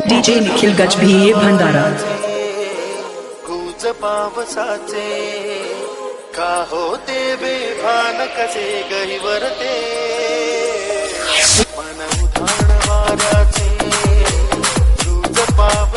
DJ Nikhil Gajbhiye Bhandara. गुज पावसाचे का होते बेभान कसे गहिवरते मन उधाण वाऱ्याचे गुज पाव